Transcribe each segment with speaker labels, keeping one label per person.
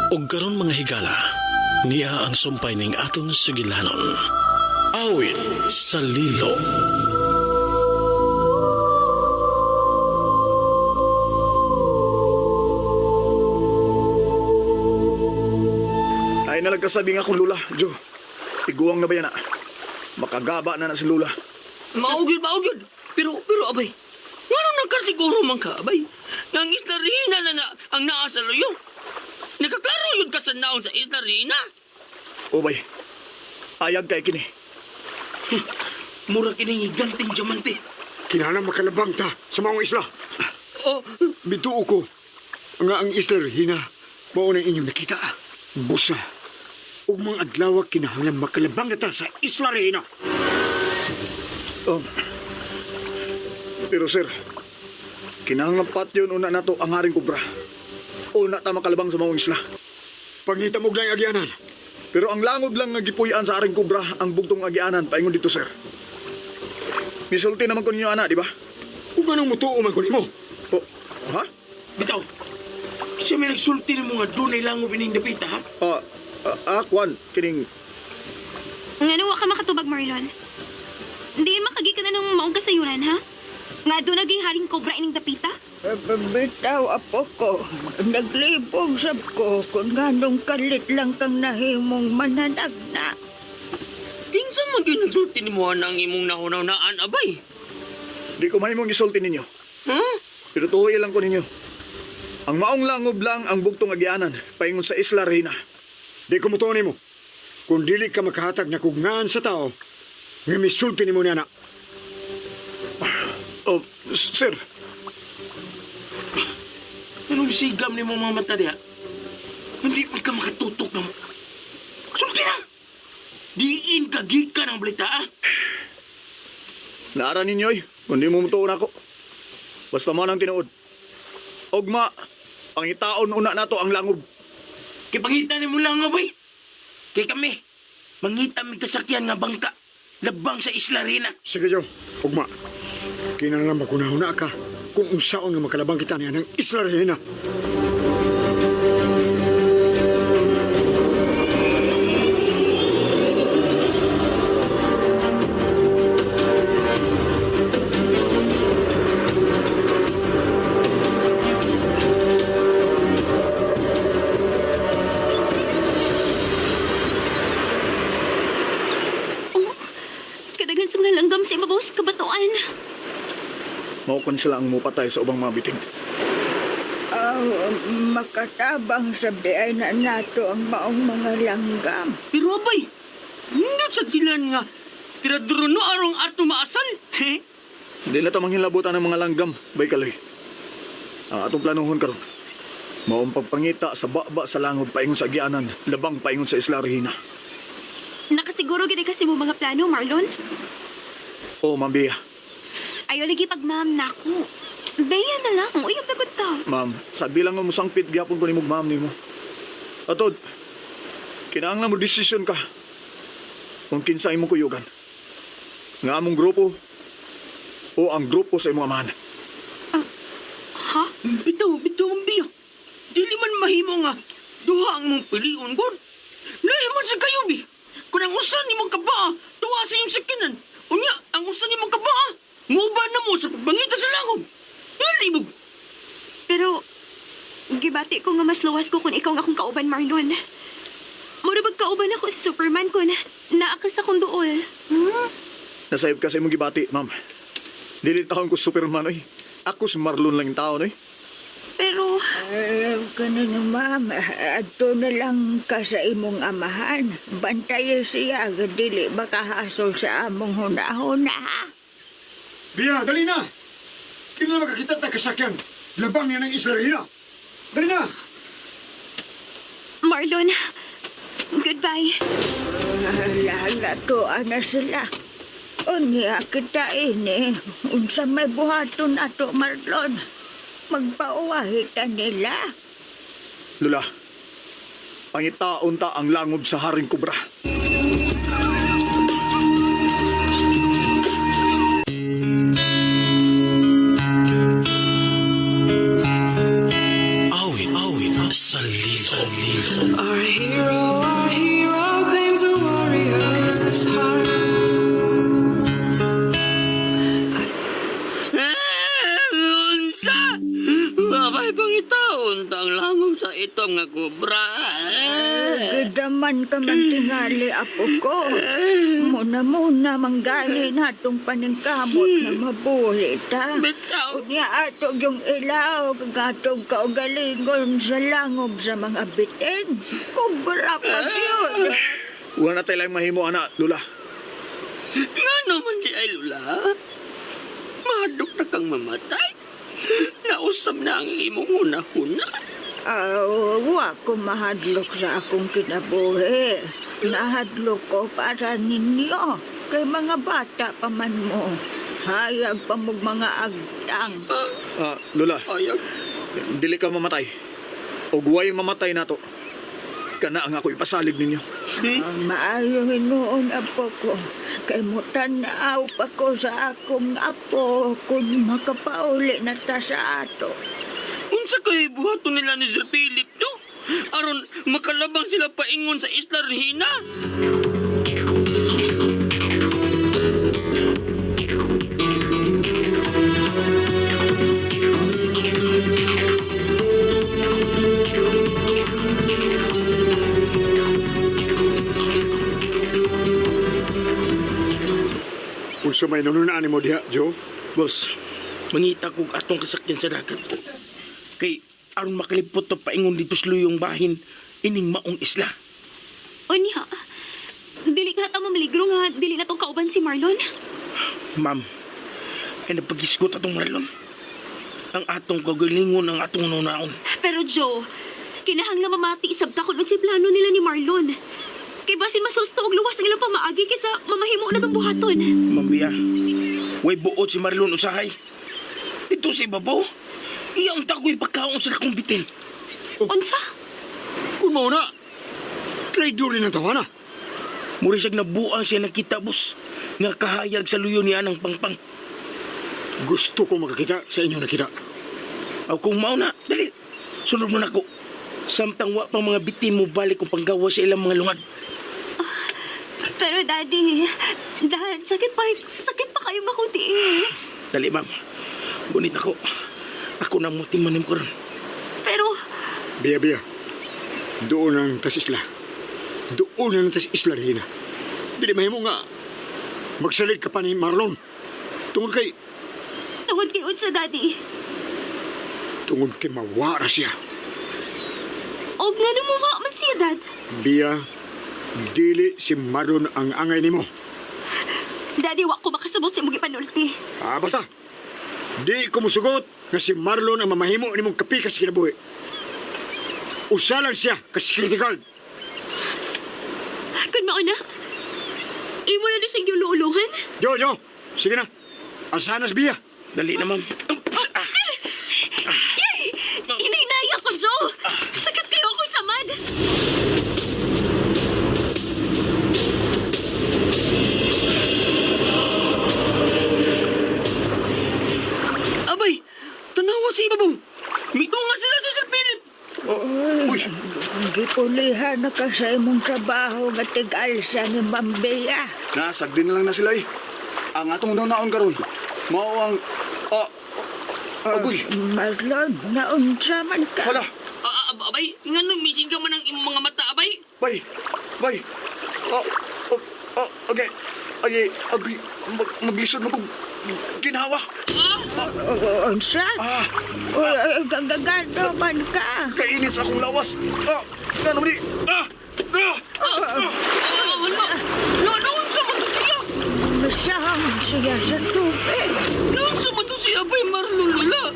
Speaker 1: ug karon mga higala, niya ang sumpay ning aton sugilanon. Awit sa Lilo.
Speaker 2: Ay nalagkasabi nga akong lula, Jo. Iguang na ba yan na? Makagaba na si lula.
Speaker 3: Maugid. Pero abay, ngano nagkasiguro man ka, abay? Nang Isla Rihina na ang naa sa luyo. Nakaklaro yun ka sa naon sa Isla Rihina.
Speaker 2: O bay, ayag kay kini.
Speaker 3: Mura kining higanting diamante.
Speaker 4: Kinahanglan makalabang ta sa mga isla.
Speaker 3: Oh,
Speaker 4: Bituo ko nga ang Isla Regina mao na inyong nakita. Busa. O mga adlaw kinahanglan makalabang na ta sa Isla Regina.
Speaker 2: Pero sir, kinahanglan patyon una nato ang haring kubra. Una ta makalabang sa mga isla.
Speaker 4: Pangita mo lang agyanan.
Speaker 2: Pero ang langob lang nga gipuy-an sa haring kubra ang bugtong agianan paingon dito sir. Misulti naman ko ninyo ana, di ba?
Speaker 4: Kung anong mutuo man ko nimo.
Speaker 2: O, ha?
Speaker 3: bitaw. Siya may nagsulti ng mga dunay langob ining dapita, ha?
Speaker 2: Kwan, kining
Speaker 5: Nga wa ka makatubag, Marlon. Hindi makagi ka na ng maong kasayuran, ha? Nga doon naging haring kobra ining dapita?
Speaker 6: Bitaw, apo ko. Naglibog sab ko kung ganong kalit lang kang nahimong mananagna.
Speaker 3: Kinsa man kayo nagsulti ni mo ang imong nahunaw-naan, abay?
Speaker 2: di ko mahimong isulti ninyo.
Speaker 3: Ha?
Speaker 2: Pero tuhoy lang ko ninyo. Ang maong langob lang ang bugtong agianan paingon sa Isla Regina.
Speaker 4: Di ko mutuo nimo. Kung dili ka makahatag na kugngaan sa tao, nga misulti nimo niya na.
Speaker 2: Sir,
Speaker 3: Anong sigam ni mga mata diha? Hindi man ka makatutok na mo. Sulti na! Diin ka gika ng balita, ah!
Speaker 2: naara ninyo kundi mo mutuon ako. Basta mo nang tinuod. Ogma, ang itaon una nato ang langob.
Speaker 3: Kipangita ni mo lang, abay. Kay kami, mangita may kasakyan nga bangka. Labang sa Isla Rina.
Speaker 4: Sige, Jo. Ugma. Kinahanglan makunahuna ka kung unsaon nga makalabang kita niya ng Isla Regina.
Speaker 5: Kadagan sa mga langgam sa ibabaw sa kabatuan.
Speaker 2: Maukon sila ang mupatay sa ubang mga bitin.
Speaker 6: Makatabang sabi ay na nato ang maong mga langgam.
Speaker 3: Pero abay, hindi sa sila nga. Tiraduro no arong ato maasal. He?
Speaker 2: Hindi na tamang hilabutan ng mga langgam, bay kaloy. Ang atong planuhon karon. Maong pagpangita sa baba sa langob paingon sa agianan, labang paingon sa Isla Regina.
Speaker 5: Nakasiguro gini kasi mo mga plano, Marlon.
Speaker 2: O, Ma'am Bea.
Speaker 5: Ayaw lagi pag ma'am nako. Beya na lang, uyab na gud ta.
Speaker 2: Ma'am, sabi lang nga mo sangpit gyapon ko nimog ma'am nimo. Atod, kinahanglan mo desisyon ka kung kinsa imong kuyugan. Nga among grupo o ang grupo sa imong amahan.
Speaker 5: Ha?
Speaker 3: Bitaw, ang biya. Dili man mahimo nga. Duha ang mong pilion, God. Lahi man sa kayo, bi. Kung ang usan ni mong kabaa, tuwa sa iyong sakinan. Unya, ang usan ni mong kabaa, nguban na mo sa pagbangita sa langob. Nalibog.
Speaker 5: Pero, gibati ko nga mas luwas ko kung ikaw ang akong kauban, Marlon. Murabag kauban ako sa Superman ko na naakas akong duol.
Speaker 2: Nasayop ka sa imong gibati, ma'am. Dili taon ko Superman, oy. Ako si Marlon lang yung taon, oy.
Speaker 5: Pero,
Speaker 6: Ganun na, ma'am. Ato na lang ka sa imong amahan. Bantayan siya. Dili makahasol sa among hunahuna, ha?
Speaker 4: Bia, dali na! Kailan makakita tayo kasakyan? Labang niya ng Isla Regina. Dali na!
Speaker 5: Marlon, goodbye.
Speaker 6: Lala to, ana sila. Unya kita ini. Unsa may buhaton ato, Marlon. Magpauwahitan nila.
Speaker 2: Lula, pangitaon ta ang langob sa haring kubra.
Speaker 1: Awit sa
Speaker 7: Our hero claims a warrior's heart.
Speaker 3: Unsa? Babay pangitaon tang langom sa itom nga kubra.
Speaker 6: Gidaman ka man tingali, apo ko. Muna manggali natong paningkamot na mabuhi ta.
Speaker 3: Bitaw.
Speaker 6: Unya ato yung ilaw, kagatog kaugalingon sa langob sa mga bitin. Kubra pa yun.
Speaker 2: Wala na tayo lang mahimo, anak, Lula.
Speaker 3: Nga naman di ay lula. Mahadok na kang mamatay. Nausap na ang imong una-una.
Speaker 6: Wa ko mahadlok sa akong kinabuhi. Nahadlok ko para ninyo. Kay mga bata pa man mo. Hayag pa mong mga agtang.
Speaker 2: Lula,
Speaker 3: Ayag.
Speaker 2: dili ka mamatay. O guway mamatay na to. Kana ang ako ipasalig ninyo.
Speaker 6: Ang maayo hinuon apo ko. Kay mutanaw pa ko sa akong apo kung makapauli na ta sa ato.
Speaker 3: Unsa kay buhaton nila ni Sir Philip do? Aron makalabang sila paingon sa Isla Regina.
Speaker 4: Kung sa may nanunaan mo diha, Joe,
Speaker 8: Boss, mangita kong atong kasakyan sa dagat. Kay aron makalipot to paingon dito sa luyong bahin, ining maong isla.
Speaker 5: Unya, dili ka ta mamaligro nga dili na tong kauban si Marlon.
Speaker 8: Ma'am, ay napagisgot atong Marlon. Ang atong kagalingon ang atong nunaon.
Speaker 5: Pero Joe, kinahanglan mamati isabta kun si plano nila ni Marlon. Kay basin masusto og luwas ang ilang pamaagi kaysa mamahimo na tong buhaton.
Speaker 8: Mambia, way buot si Marlon usahay. Ito si Babaw, iyang tagoy pagkaon sa akong bitin.
Speaker 5: Unsa?
Speaker 4: kung mo na, traitor rin ang tawana.
Speaker 8: Muri siyag nabuang siya nakita, boss, nga kahayag sa luyo niya ng pangpang.
Speaker 4: Gusto ko makakita sa inyo nakita.
Speaker 8: Aw kung mao na, dali, sunod mo na ko. Samtang wa pang mga bitin mo balik kung panggawa sa ilang mga lungag.
Speaker 5: Pero Daddy, Dad, sakit pa kayo makunti eh.
Speaker 8: Dali, ma'am. Gunit ako. Ako nang mutimanim ko ron.
Speaker 5: Pero,
Speaker 4: Biya. Doon ang tas isla. Doon ang tas isla rin. Dili mahimo nga. Magsalig ka pa ni Marlon. Tungod kay
Speaker 5: tungod kay Unsa, Daddy.
Speaker 4: Tungod kay mawara siya.
Speaker 5: Og nga numuha man siya, Dad.
Speaker 4: Biya, dili si Marlon ang angay nimo.
Speaker 5: Daddy, wa ko makasabot sa imong ipanulti.
Speaker 4: Basta. Di ko musugot nga si Marlon ang mamahimo nimong kapikas kinabuhi. Usalan siya ka security guard.
Speaker 5: Kun mauna, imo na siyang giululuhan.
Speaker 4: Jo, sige na. Asanas biya.
Speaker 8: Dali na, ma'am.
Speaker 5: Inainaya ko, Joe. Sakit kayo ako'y samad.
Speaker 3: Abay, tanawa si Ibabaw. Mitunga sila sa Sir Philip.
Speaker 6: Uy, gipulihan na ka sa imong trabaho nga tig-alsa ni Bambea.
Speaker 2: Nasagdi na lang na sila eh. Ang atong naon karon. Mao ang... Agoy,
Speaker 6: Marlon, naunsa man ka.
Speaker 2: wala.
Speaker 3: Abay, nga nung missing ka man ang imong mga mata, abay.
Speaker 2: Bay. Okay. Ay, maglisod mo kong ginawa.
Speaker 6: Unsa? Gagano man ka.
Speaker 2: Kainit sa akong lawas. Ano ni?
Speaker 3: Naunsa man to siya.
Speaker 6: Masahang siya sa tubig.
Speaker 3: Naunsa man to siya, abay, Marlon, wala.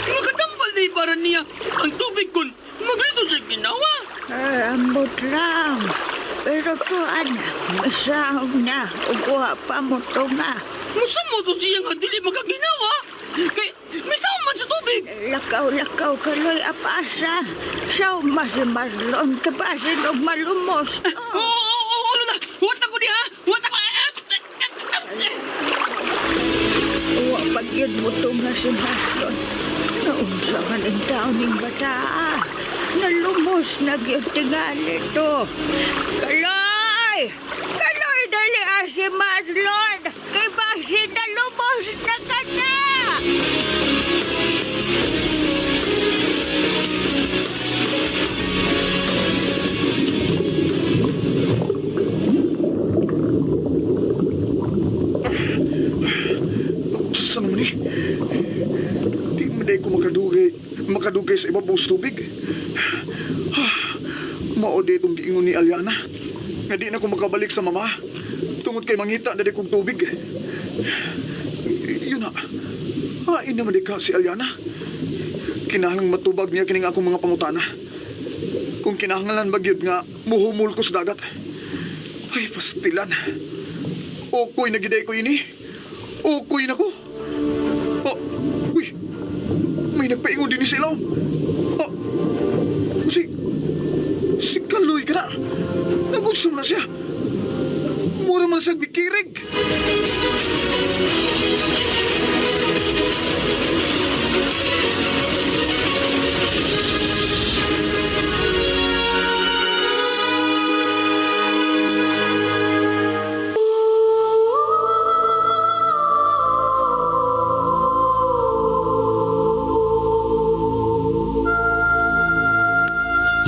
Speaker 3: Magkatampal na para niya ang tubig kun. Maglisod siya ginawa.
Speaker 6: Ambot lang. Pero to anak, masahang na. Uguha pa mo to nga.
Speaker 3: Musa mo to siya nga dili magkaginawa. Kay, may man sa tubig.
Speaker 6: Lakaw kaloy apasa. Siya si Marlon kapasin og malumos.
Speaker 3: Oo, Lola. Huwag ako niya, ha? Huwag ako.
Speaker 6: Uwa pagyod mo to nga si Marlon. Naunsa man ang taon ng bata. lubos na gyud tingali to. Kaloy! Kaloy dali si Marlon! Kay basi na lubos na ka na!
Speaker 2: Saan naman eh? Di man ko makadugay sa ibabaw sa tubig. Mao di itong giingon ni Aliana. Nga di na ko makabalik sa mama. Tungod kay mangita na di kong tubig. Yun na. Hain naman di ka si Aliana. Kinahanglang matubag niya kining akong mga pangutana. Kung kinahanglan bagyod nga muhumul ko sa dagat. Ay, pastilan. Okoy na giday ko ini. Okoy na ko. Oh, uy. May nagpaingon din ni Silaw. Oh, si Kaloy ka na. Nagunsam na siya. Mura man siya bikirig.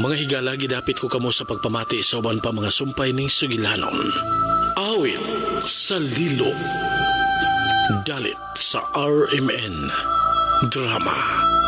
Speaker 1: Mga higala, gidapit ko kamo sa pagpamati sa uban pa mga sumpay ning Sugilanon. Awit sa Lilo. Dalit sa RMN Drama.